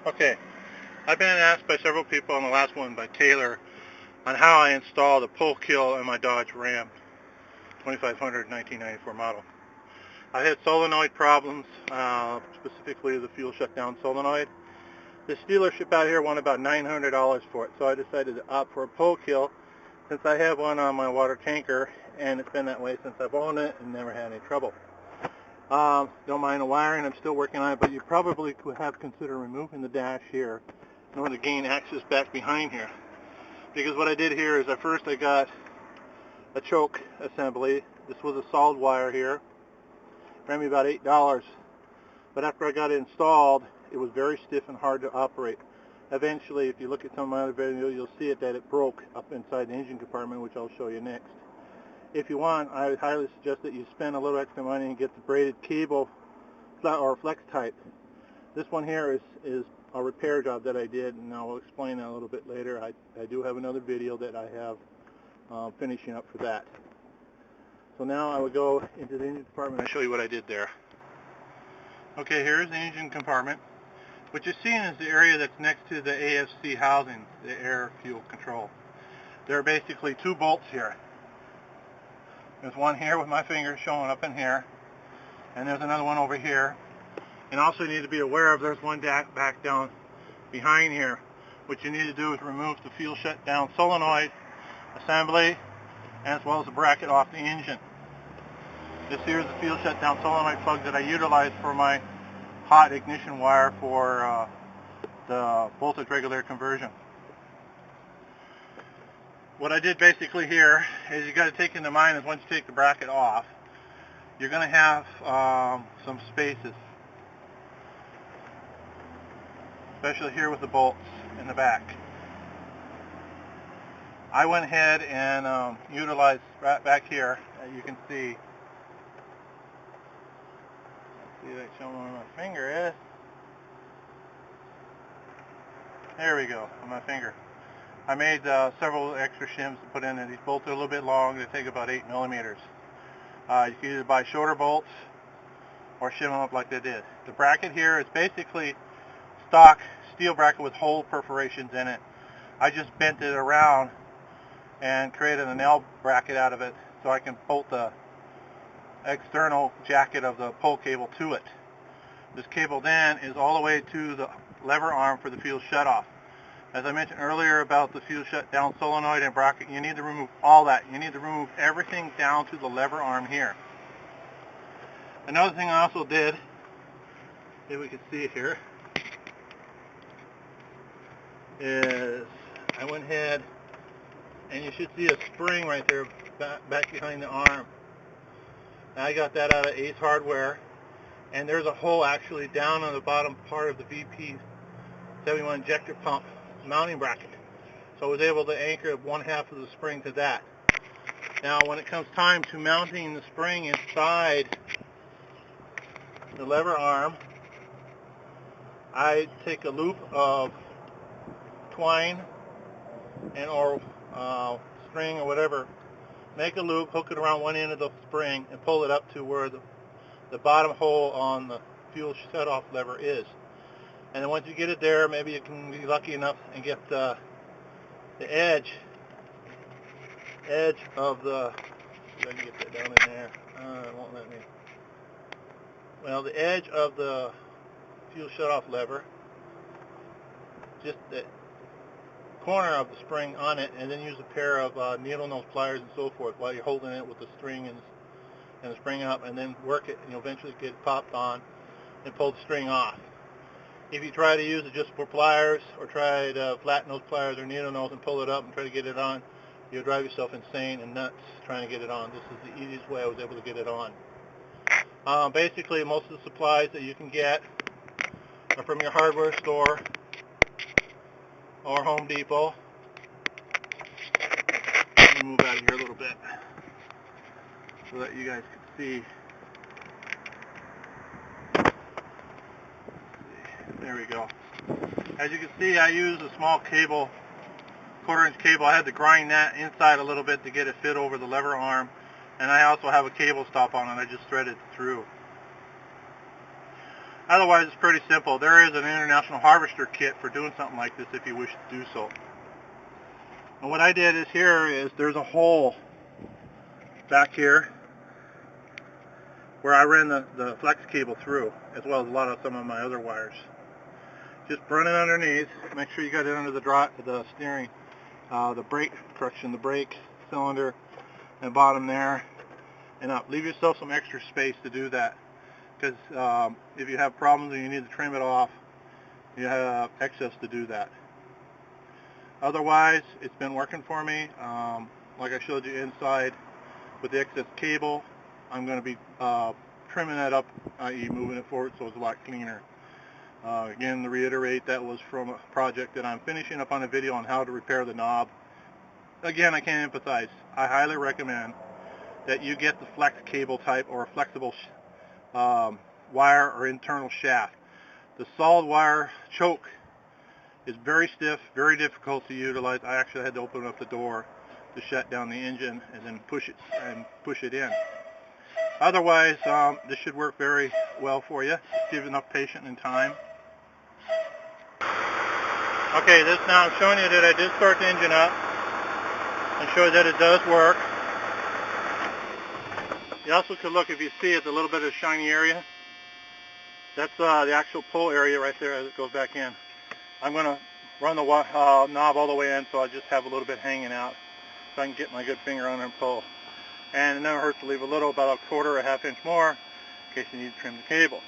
Okay, I've been asked by several people, on the last one by Taylor, on how I installed a pull kill in my Dodge Ram 2500 1994 model. I had solenoid problems, specifically the fuel shutdown solenoid. This dealership out here wanted about $900 for it, so I decided to opt for a pull kill since I have one on my water tanker, and it's been that way since I've owned it and never had any trouble. Don't mind the wiring, I'm still working on it, but you probably could have considered removing the dash here in order to gain access back behind here. Because what I did here is at first I got a choke assembly. This was a solid wire here. It ran me about $8. But after I got it installed, it was very stiff and hard to operate. Eventually, if you look at some of my other videos, you'll see that it broke up inside the engine compartment, which I'll show you next. If you want, I would highly suggest that you spend a little extra money and get the braided cable or flex type. This one here is a repair job that I did, and I will explain that a little bit later. I do have another video that I have finishing up for that. So now I would go into the engine compartment and show you what I did there. Okay, here's the engine compartment. What you're seeing is the area that's next to the AFC housing, the air fuel control. There are basically two bolts here. There's one here with my finger showing up in here, and there's another one over here. And also you need to be aware of there's one back down behind here. What you need to do is remove the fuel shutdown solenoid assembly, as well as the bracket off the engine. This here is the fuel shutdown solenoid plug that I utilized for my hot ignition wire for the voltage regulator conversion. What I did basically here is you got to take into mind is once you take the bracket off, you're going to have some spaces, especially here with the bolts in the back. I went ahead and utilized right back here, as you can see. Let's see if I show where my finger is. There we go, on my finger. I made several extra shims to put in, and these bolts are a little bit long. They take about 8 millimeters. You can either buy shorter bolts or shim them up like they did. The bracket here is basically stock steel bracket with hole perforations in it. I just bent it around and created an L bracket out of it so I can bolt the external jacket of the pull cable to it. This cable then is all the way to the lever arm for the fuel shutoff. As I mentioned earlier about the fuel shutdown solenoid and bracket, you need to remove all that. You need to remove everything down to the lever arm here. Another thing I also did, if we can see it here, is I went ahead and you should see a spring right there back behind the arm. I got that out of Ace Hardware, and there's a hole actually down on the bottom part of the VP71 injector pump mounting bracket. So I was able to anchor one half of the spring to that. Now when it comes time to mounting the spring inside the lever arm, I take a loop of twine and or string or whatever, make a loop, hook it around one end of the spring, and pull it up to where the bottom hole on the fuel shutoff lever is. And then once you get it there, maybe you can be lucky enough and get the edge of the, if I can get that down in there, it won't let me. Well, the edge of the fuel shutoff lever, just the corner of the spring on it, and then use a pair of needle nose pliers and so forth while you're holding it with the string and the spring up, and then work it, and you'll eventually get it popped on and pull the string off. If you try to use it just for pliers, or try to flat nose pliers or needle nose and pull it up and try to get it on, you'll drive yourself insane and nuts trying to get it on. This is the easiest way I was able to get it on. Basically, most of the supplies that you can get are from your hardware store or Home Depot. Let me move out of here a little bit so that you guys can see. There we go. As you can see, I used a small cable, quarter-inch cable. I had to grind that inside a little bit to get it fit over the lever arm, and I also have a cable stop on it. I just threaded through. Otherwise, it's pretty simple. There is an international harvester kit for doing something like this if you wish to do so. And what I did is there's a hole back here where I ran the flex cable through, as well as some of my other wires. Just run it underneath. Make sure you got it under the steering, the brake cylinder, and bottom there, and up. Leave yourself some extra space to do that, because if you have problems and you need to trim it off, you have excess to do that. Otherwise, it's been working for me. Like I showed you inside with the excess cable, I'm going to be trimming that up, i.e. moving it forward so it's a lot cleaner. Again, to reiterate, that was from a project that I'm finishing up on a video on how to repair the knob. Again, I can't emphasize, I highly recommend that you get the flex cable type or a flexible wire or internal shaft. The solid wire choke is very stiff, very difficult to utilize. I actually had to open up the door to shut down the engine and then push it in. Otherwise, this should work very well for you. Just give enough patience and time. Okay, now I'm showing you that I did start the engine up and show you that it does work. You also could look, if you see it's a little bit of a shiny area. That's the actual pull area right there as it goes back in. I'm going to run the knob all the way in so I just have a little bit hanging out so I can get my good finger on and pull. And it never hurts to leave a little, about a quarter or a half inch more, in case you need to trim the cable.